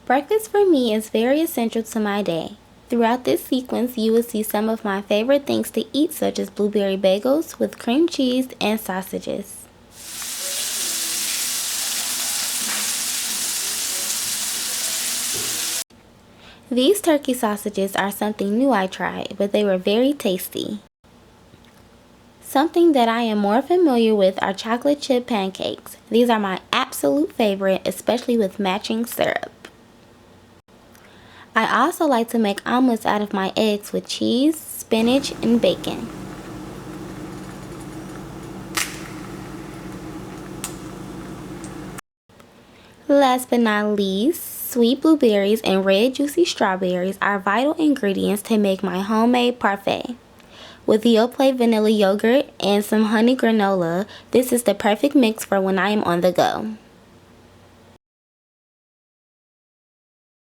Breakfast for me is very essential to my day. Throughout this sequence, you will see some of my favorite things to eat, such as blueberry bagels with cream cheese and sausages. These turkey sausages are something new I tried, but they were very tasty. Something that I am more familiar with are chocolate chip pancakes. These are my absolute favorite, especially with matching syrup. I also like to make omelets out of my eggs with cheese, spinach, and bacon. Last but not least, sweet blueberries and red juicy strawberries are vital ingredients to make my homemade parfait. With Yoplait vanilla yogurt and some honey granola, this is the perfect mix for when I am on the go.